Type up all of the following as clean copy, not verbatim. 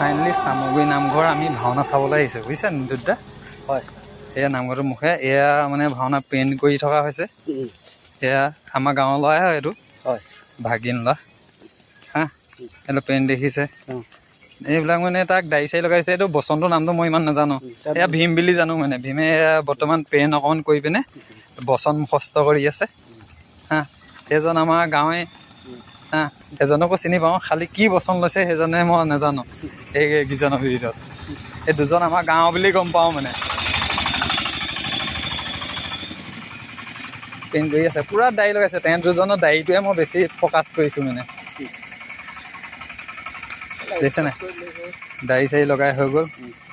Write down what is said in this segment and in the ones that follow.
Finally Chamaguri নামঘৰ আমি ভাওনা চাবলৈ আহিছোঁ বুজিছা নিদুদা। হয়, এয়া নামঘৰটোৰ মুখে এয়া মানে ভাওনা পেইণ্ট কৰি থকা হৈছে। এয়া আমাৰ গাঁৱৰ ল'ৰাই হয় এইটো, হয়, ভাগিন ল'ৰা হা। এইটো পেইণ্ট দেখিছে, অঁ। এইবিলাক মানে তাক দাড়ি চাৰি লগাইছে। এইটো বসন্তৰ নামটো মই ইমান নাজানো, এয়া ভীম বুলি জানো। মানে ভীমে এয়া বৰ্তমান পেইণ্ট অকণমান কৰি পিনে বচন মুখস্থ কৰি আছে হা। সেইজন আমাৰ গাঁৱে হা, এজনকো চিনি পাওঁ, খালি কি বচন লৈছে সেইজনে মই নাজানো। এইকেইজনৰ ভিতৰত এই দুজন আমাৰ গাঁও বুলি গম পাওঁ মানে। পেইণ্ট কৰি আছে, পূৰা দাড়ি লগাইছে। তেওঁ দুজনৰ দাড়িটোৱে মই বেছি ফ'কাছ কৰিছোঁ মানে। দেখিছে নাই, দাড়ি চাৰি লগাই হৈ গ'ল।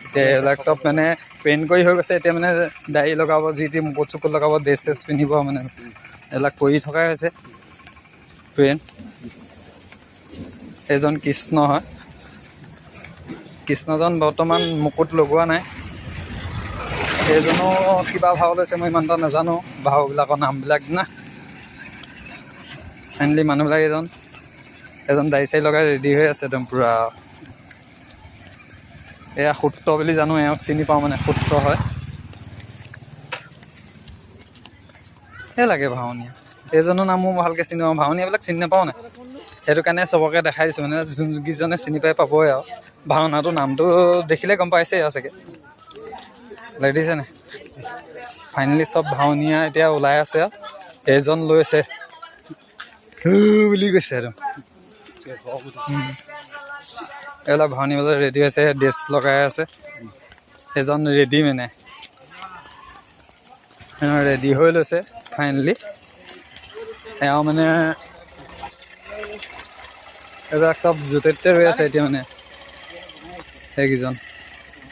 এতিয়া এইবিলাক চব মানে পেইণ্ট কৰি হৈ গৈছে। এতিয়া মানে দাড়ি লগাব, যি টি মুকুট চুকুট লগাব, ড্ৰেছ চেছ পিন্ধিব মানে, এইবিলাক কৰি থকাই হৈছে পেইণ্ট। এইজন কৃষ্ণ হয়, কৃষ্ণজন বৰ্তমান মুকুট লগোৱা নাই। এইজনো কিবা ভাও লৈছে, মই ইমান এটা নাজানো ভাওবিলাকৰ নামবিলাক না। ফাইনেলি মানুহবিলাক এজন দাড়ি চাৰি লগাই ৰেডি হৈ আছে একদম পূৰা। এয়া সূত্ৰ বুলি জানো, এওঁক চিনি পাওঁ মানে, সূত্ৰ হয়। সেই লাগে ভাৱনীয়া, এইজনৰ নাম মই ভালকৈ চিনি পাওঁ, ভাৱনীয়াবিলাক চিনি নাপাওঁ নাই। সেইটো কাৰণে চবকে দেখাই দিছোঁ মানে, যোনকেইজনে চিনি পাই পাবই আৰু। ভাওনাটো নামটো দেখিলে গম পাইছে আৰু চাগে, দেখিছে নাই। ফাইনেলি চব ভাৱনীয়া এতিয়া ওলাই আছে আৰু এইজন লৈছে বুলি কৈছে আৰু এইবিলাক ভাওনীয়াবলৈ ৰেডি হৈছে, ড্ৰেছ লগাই আছে। এজন ৰেডি মানে ৰেডি হৈ লৈছে ফাইনেলি। এওঁ মানে এইবিলাক চব য'তে ত'তে ৰৈ আছে এতিয়া মানে। সেইকেইজন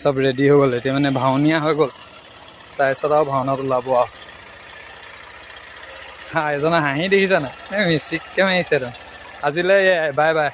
চব ৰেডি হৈ গ'ল এতিয়া মানে, ভাওনীয়া হৈ গ'ল। তাৰপিছত আৰু ভাওনাত ওলাব আৰু। এজনে হাঁহি দেখিছা নাই, মিচিককৈ মাৰিছে একদম। আজিলৈ বাই বাই।